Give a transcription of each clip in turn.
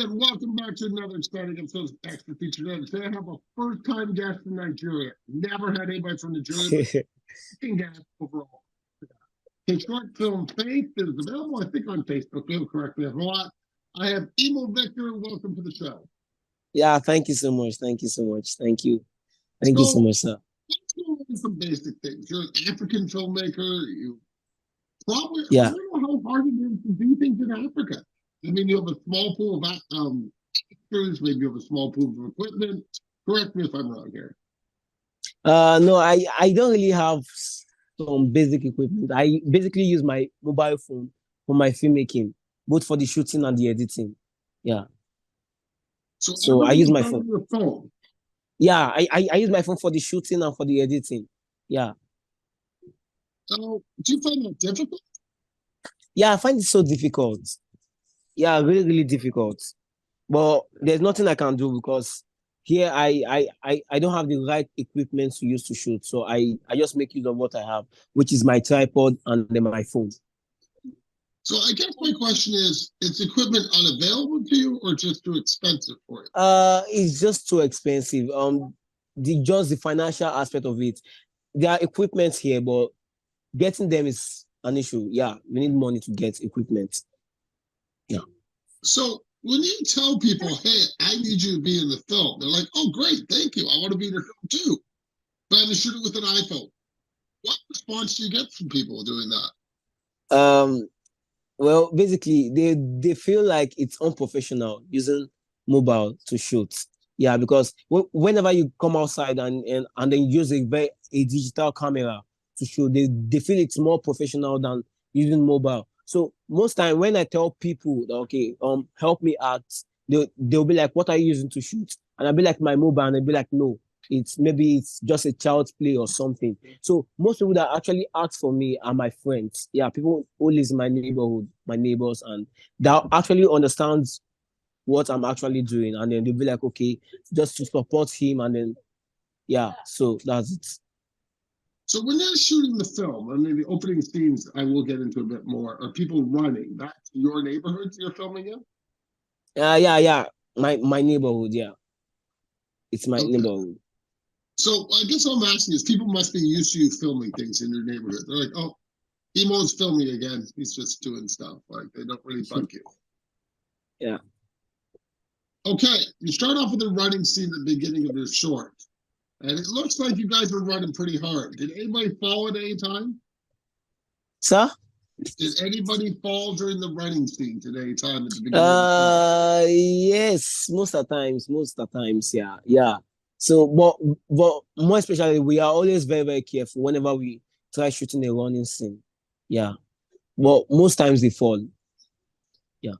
And welcome back to another exciting episode of Extra Features Interviews. Today I have a first-time guest from Nigeria. Never had anybody from Nigeria, but second guest overall. His short film Faith is available, I think, on Facebook. If correct me if I'm wrong. I have Imo Victor. Welcome to the show. Yeah, thank you so much. Thank you so much. Thank you. Thank you so So much, sir. let's go over some basic things. You're an African filmmaker. You probably, I Yeah. don't know how hard it is to do things in Africa. I mean, you have a small pool of actors, maybe you have a small pool of equipment. Correct me if I'm wrong here. No, I don't really have some basic equipment. I basically use my mobile phone for my filmmaking, both for the shooting and the editing. Yeah. So So I use everything's my done on phone. your phone. Yeah, I use my phone for the shooting and for the editing. Yeah. So do you find that difficult? Yeah, I find it so difficult. Yeah, really, really difficult. But there's nothing I can do because here I don't have the right equipment to use to shoot. So I just make use of what I have, which is my tripod and then my phone. So I guess my question is equipment unavailable to you or just too expensive for you? It's just too expensive. The financial aspect of it. There are equipment here, but getting them is an issue. Yeah, we need money to get equipment. Yeah. So when you tell people, hey, I need you to be in the film, they're like, oh, great, thank you. I want to be in your film too. But I'm going to shoot it with an iPhone. What response do you get from people doing that? Well, basically, they feel like it's unprofessional using mobile to shoot. Yeah, because whenever you come outside and then use a digital camera to shoot, they feel it's more professional than using mobile. So most time when I tell people that, okay, help me act, they'll be like, what are you using to shoot? And I'll be like, my mobile, and they'll be like, no, it's just a child's play or something. So most people that actually ask for me are my friends. Yeah, people who live in my neighborhood, my neighbors, and that actually understands what I'm actually doing. And then they'll be like, okay, just to support him. And then, yeah, so that's it. So when they're shooting the film, I mean, the opening scenes, I will get into a bit more, are people running? That's your neighborhoods you're filming in? Yeah. My neighborhood, yeah. It's my Okay. neighborhood. So I guess what I'm asking is people must be used to you filming things in your neighborhood. They're like, oh, Emo's filming again. He's just doing stuff. Like they don't really bug you. Yeah. Okay, you start off with a running scene at the beginning of your short. And it looks like you guys were running pretty hard. Did anybody fall at any time? Sir? Did anybody fall during the running scene at any time at the beginning of the film? Yes, most of the times, yeah, yeah. So, but more especially, we are always very, very careful whenever we try shooting a running scene. Yeah, but most times they fall. Yeah.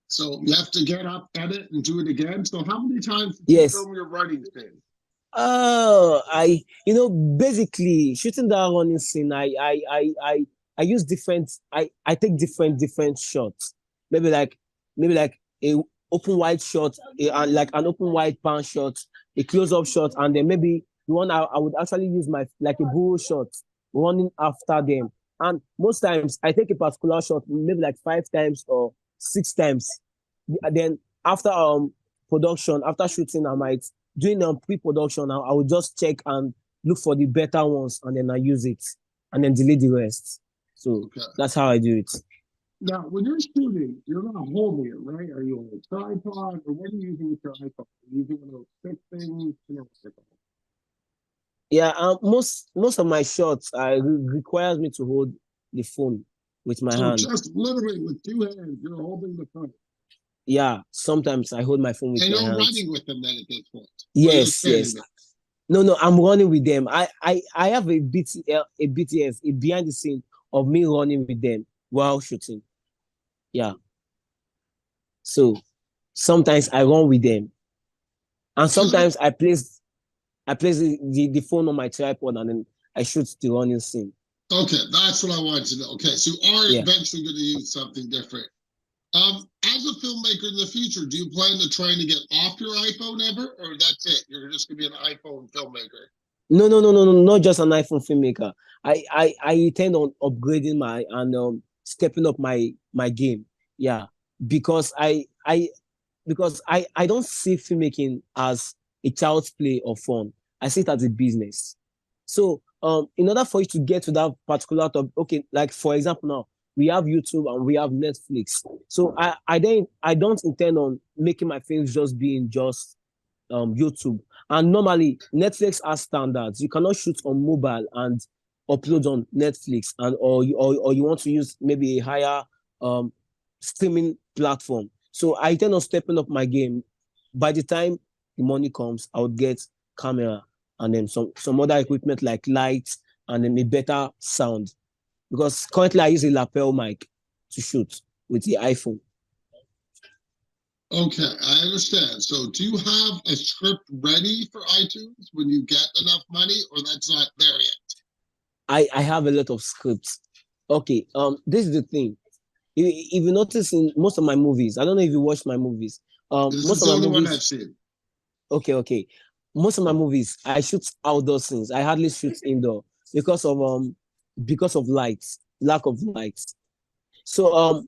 So you have to get up, edit, and do it again. So how many times did you Yes. film your running scene? Basically shooting that running scene, I use I take different shots. Maybe like a open wide shot, like an open wide pan shot, a close up shot, and then maybe the one I would actually use my like a bull shot running after them. And most times I take a particular shot maybe like 5 times or 6 times. And then after production, after shooting, I might doing pre-production. I will just check and look for the better ones, and then I use it, and then delete the rest. So Okay. that's how I do it. Now, when you're shooting, you're not holding it, right? Are you on a tripod, or what are you using with your iPhone? Are you using one of those thick things? You know, Yeah, most of my shots requires me to hold the phone with my so hand. just literally with two hands, you're holding the phone. Yeah, sometimes I hold my phone with And my you're hands. running with them then at this point. Or you're Yes, standing yes. there. No, I'm running with them. I have a BTS, a behind the scene of me running with them while shooting. Yeah. So sometimes I run with them, and sometimes I place the phone on my tripod, and then I shoot the running scene. Okay, that's what I wanted to know. Okay, so you are Yeah. eventually going to use something different. As a filmmaker in the future, do you plan to trying to get off your iPhone ever, or that's it? You're just going to be an iPhone filmmaker. No, not just an iPhone filmmaker. I intend on upgrading my and stepping up my game. Yeah, because I because I don't see filmmaking as a child's play or fun. I see it as a business. So in order for you to get to that particular topic, okay, like for example now, we have YouTube and we have Netflix. So I don't intend on making my films just being just YouTube. And normally Netflix has standards. You cannot shoot on mobile and upload on Netflix, and or you want to use maybe a higher um, streaming platform. So I intend on stepping up my game. By the time the money comes, I would get camera and then some other equipment like lights and then a better sound. Because currently I use a lapel mic to shoot with the iPhone. Okay, I understand. So do you have a script ready for iTunes when you get enough money, or that's not there yet? I have a lot of scripts. Okay, this is the thing. If you notice in most of my movies, I don't know if you watch my movies. This Most is of the my only one I've movies, seen. okay. Most of my movies, I shoot outdoor scenes. I hardly shoot indoor because of lights, lack of lights. So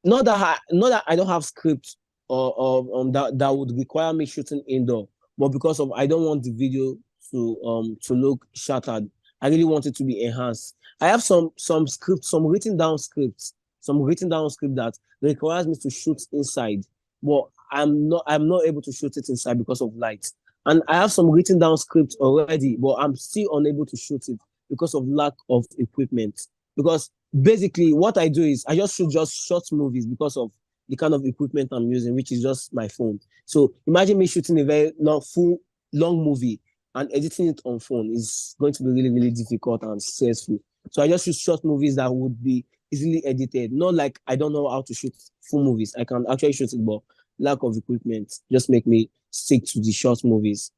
not that I don't have script or that would require me shooting indoor, but because of I don't want the video to look shattered. I really want it to be enhanced. I have some scripts, some written down script that requires me to shoot inside, but I'm not able to shoot it inside because of light. And I have some written down scripts already, but I'm still unable to shoot it because of lack of equipment. Because basically what I do is I just shoot just short movies because of the kind of equipment I'm using, which is just my phone. So imagine me shooting a very long movie and editing it on phone is going to be really, really difficult and stressful. So I just shoot short movies that would be easily edited. Not like I don't know how to shoot full movies. I can actually shoot it, but lack of equipment just make me stick to the short movies.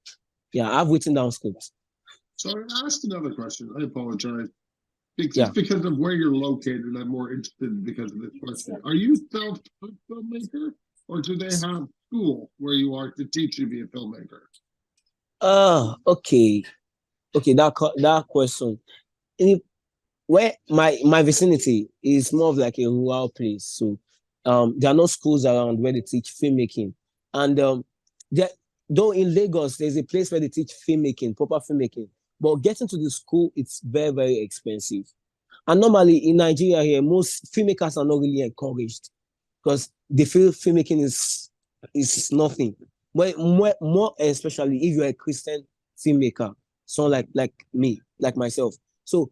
Yeah, I've written down scripts. So I asked another question. I apologize. Yeah. Just because of where you're located, I'm more interested because of this question. Are you self-taught filmmaker, or do they have school where you are to teach you to be a filmmaker? Okay. Okay, that question. In where my vicinity is more of like a rural place, so there are no schools around where they teach filmmaking, and there though in Lagos there's a place where they teach filmmaking, proper filmmaking, but getting to the school it's very very expensive. And normally in Nigeria here, most filmmakers are not really encouraged because they feel filmmaking is nothing. But more especially if you're a Christian filmmaker, someone like me, like myself. So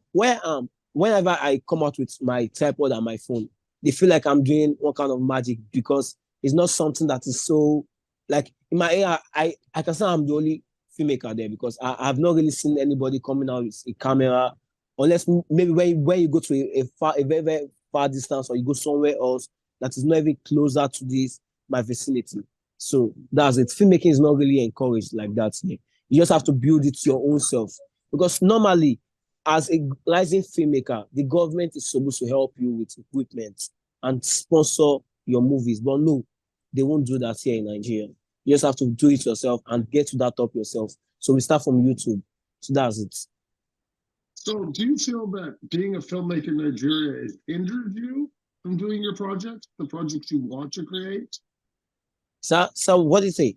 whenever I come out with my tripod and my phone, they feel like I'm doing one kind of magic because it's not something that is so like in my area. I can say I'm the only filmmaker there because I've not really seen anybody coming out with a camera unless maybe when you go to a very very far distance or you go somewhere else that is not even closer to this my vicinity. So that's it. Filmmaking is not really encouraged like that here. You just have to build it your own self. Because normally, as a rising filmmaker, the government is supposed to help you with equipment and sponsor your movies. But no, they won't do that here in Nigeria. You just have to do it yourself and get to that top yourself. So we start from YouTube. So that's it. So do you feel that being a filmmaker in Nigeria has hindered you from doing your projects, the projects you want to create? So what do you say?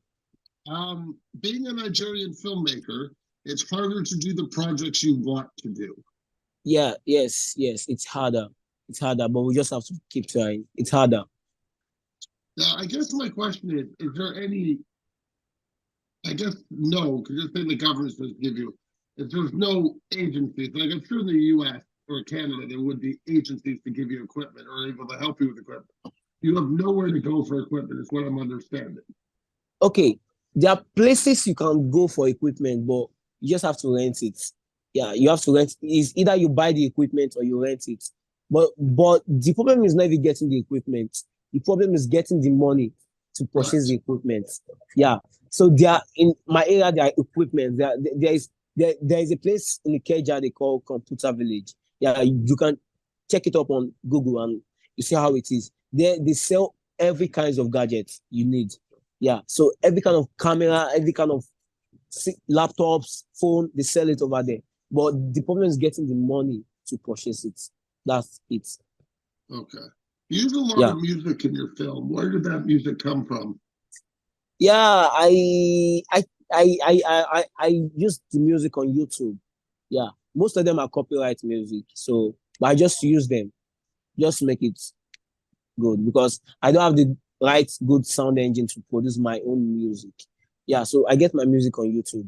Being a Nigerian filmmaker, it's harder to do the projects you want to do. Yeah, yes. It's harder. It's harder, but we just have to keep trying. It's harder. Now, I guess my question is there any, I guess no, because you're saying the government supposed to give you, if there's no agencies, like I'm sure in the US or Canada, there would be agencies to give you equipment or able to help you with equipment. You have nowhere to go for equipment, is what I'm understanding. Okay, there are places you can go for equipment, but you just have to rent it. Yeah, you have to rent. Is either you buy the equipment or you rent it. But the problem is not even getting the equipment. The problem is getting the money to purchase Correct. the equipment. Yeah. So there are in my area there are equipment. There is a place in Ikeja they call Computer Village. Yeah, you can check it up on Google and you see how it is. There they sell every kinds of gadgets you need. Yeah, so every kind of camera, every kind of laptops, phone, they sell it over there. But the problem is getting the money to purchase it. That's it. Okay. You use a lot Yeah. of music in your film. Where did that music come from? Yeah, I use the music on YouTube. Yeah, most of them are copyright music, so but I just use them just to make it good because I don't have the right good sound engine to produce my own music. Yeah, so I get my music on YouTube.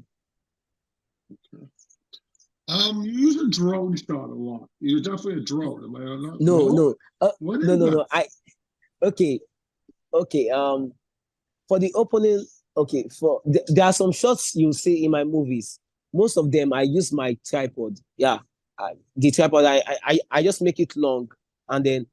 You use a drone shot a lot. You're definitely a drone. Am I not? No, No. no, What no, is no, that? no. Okay, okay. For the opening, okay, there are some shots you see in my movies. Most of them I use my tripod. Yeah, the tripod I just make it long and then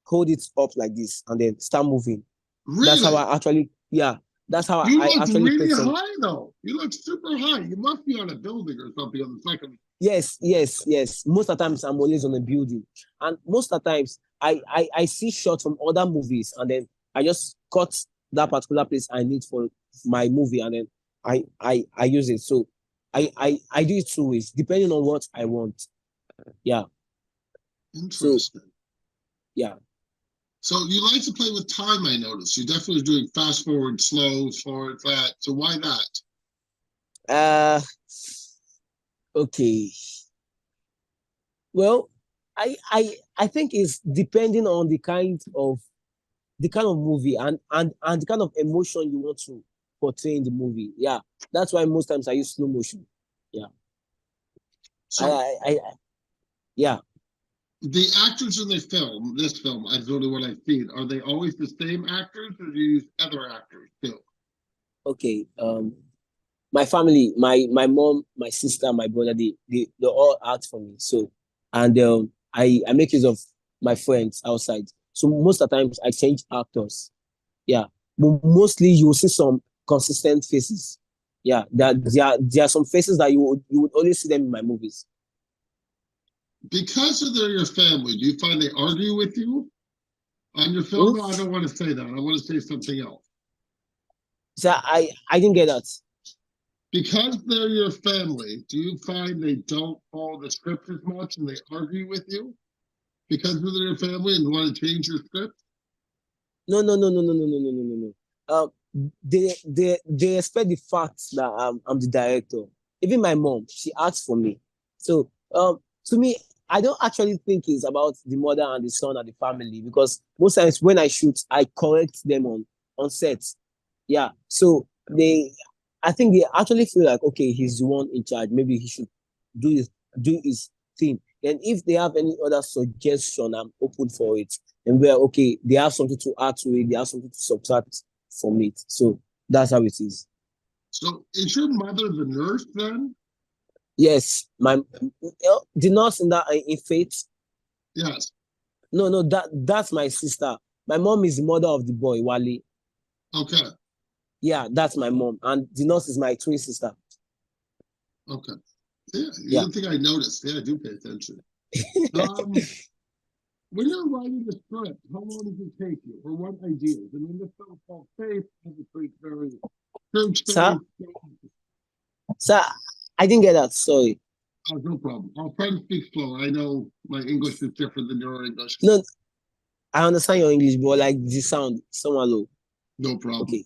hold it up like this and then start moving. That's how Really? I actually yeah. That's how You I look actually really create some. high though. You look super high. You must be on a building or something on the second. Yes, yes, yes. Most of the times I'm always on a building, and most of the times I see shots from other movies, and then I just cut that particular place I need for my movie, and then I use it. So I do it two ways depending on what I want. Yeah. So Interesting. yeah. So you like to play with time, I noticed. You're definitely doing fast forward, slow, forward, flat. So why that? Uh. Okay. Well, I think it's depending on the kind of movie and the kind of emotion you want to portray in the movie. Yeah, that's why most times I use slow motion. Yeah, So yeah. the actors in the film, this film, I the only one I've seen, are they always the same actors or do you use other actors too? Okay. My family, my mom, my sister, my brother, they all act for me. So, and I make use of my friends outside. So most of the times I change actors. Yeah, but mostly you will see some consistent faces. Yeah, there are some faces that you would always see them in my movies. Because of they're your family, do you find they argue with you on your film? Hmm? No, I don't want to say that. I want to say something else. So I didn't get that. Because they're your family, do you find they don't follow the script as much and they argue with you because they're your family and want to change your script? No, no, no, no, no, no, no, no, no, no, no. They respect the fact that I'm the director. Even my mom, she asked for me. So to me, I don't actually think it's about the mother and the son and the family because most times when I shoot, I correct them on set. Yeah. So I think they actually feel like okay, he's the one in charge. Maybe he should do his do his thing. And if they have any other suggestion, I'm open for it. And where okay, they have something to add to it, they have something to subtract from it. So that's how it is. So is your mother the nurse then? Yes, the nurse in that in Faith. Yes. No, no, that's my sister. My mom is the mother of the boy Wale. Okay. Yeah, that's my mom, and the nurse is my twin sister. Okay. Yeah, you Yeah. don't think I noticed. Yeah, I do pay attention. Um, when you're writing a script, how long does it take you? Or what ideas? I mean, this film called Faith, obviously it's very church Sir, faith. sir, I didn't get that. Sorry. No problem. I'll try to speak slow. I know my English is different than your English. No, I understand your English, but like the sound, somewhat low. No problem. Okay,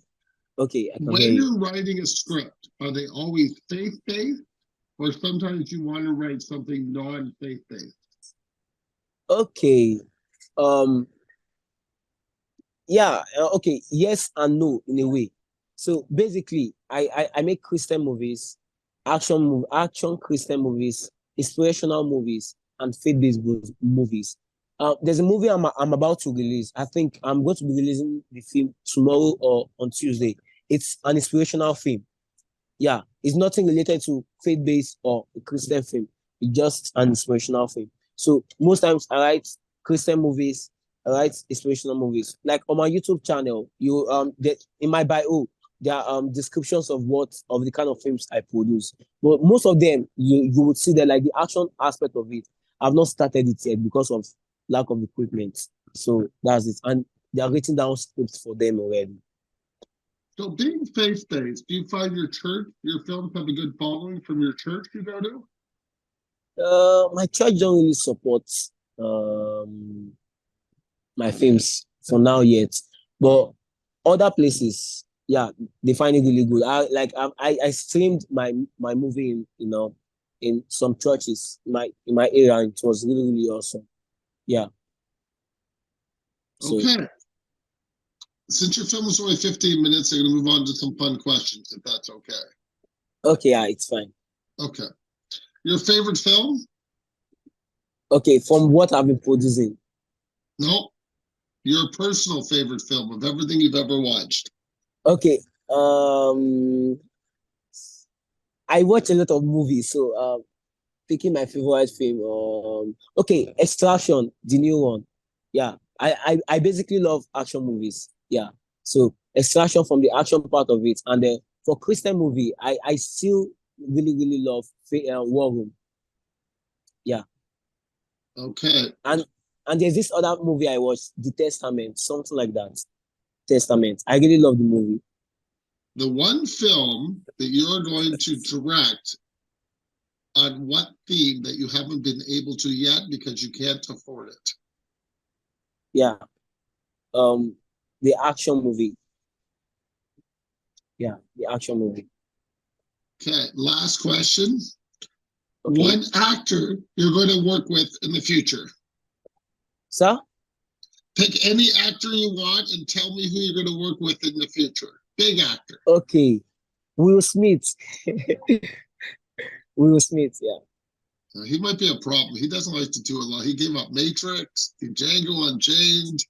okay, I can hear When you. you're writing a script, are they always faith-based? Or sometimes you want to write something non-faith-based? Okay. Um, yeah, okay, yes and no in a way. So basically, I make Christian movies, action Christian movies, inspirational movies, and faith-based movies. There's a movie I'm about to release. I think I'm going to be releasing the film tomorrow or on Tuesday. It's an inspirational film. Yeah, it's nothing related to faith-based or a Christian film. It's just an inspirational film. So most times I write Christian movies, I write inspirational movies. Like on my YouTube channel, in my bio, there are descriptions of the kind of films I produce. But most of them you would see that like the action aspect of it, I've not started it yet because of lack of equipment. So that's it. And they are written down scripts for them already. So being faith-based, do you find your films have a good following from your church you go to? My church don't really support my films for now yet, but other places, Yeah, they find it really good. I streamed my movie in in some churches in my area, and it was really really awesome. Yeah. So Okay. Since your film was only 15 minutes, I'm going to move on to some fun questions, if that's okay. okay, yeah, it's fine. Okay. Your favorite film? Okay, from what I've been producing. No. Your personal favorite film of everything you've ever watched? Okay. I watch a lot of movies, so picking my favorite film. Okay, Extraction, the new one. Yeah, I basically love action movies. Yeah, so Extraction from the action part of it, and then for Christian movie, I still really really love War Room. Yeah, Okay. and there's this other movie I watched, The Testament, something like that. Testament. I really love the movie. The one film that you're going to direct on what theme that you haven't been able to yet because you can't afford it? Yeah, um, the action movie. Yeah, the action movie. Okay. Last question. Okay, One actor you're going to work with in the future. sir. Pick any actor you want and tell me who you're going to work with in the future. Big actor. Okay, Will Smith. Will Smith, yeah. He might be a problem. He doesn't like to do a lot. He gave up Matrix, Django Unchained.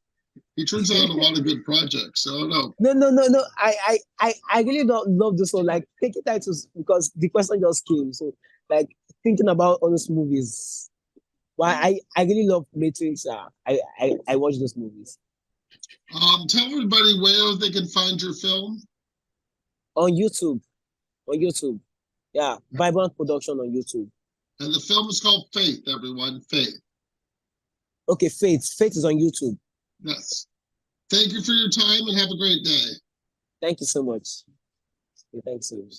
He turns out a lot of good projects. So I don't know. No. I really don't love this one. Like taking titles because the question just came. So like thinking about all those movies. Why I really love Matrix. I watch those movies. Tell everybody where they can find your film. On YouTube. On YouTube. Yeah. Vibrant Production on YouTube. And the film is called Faith, everyone. Faith. Okay, Faith. Faith is on YouTube. Yes. Thank you for your time and have a great day. Thank you so much. Thanks so much.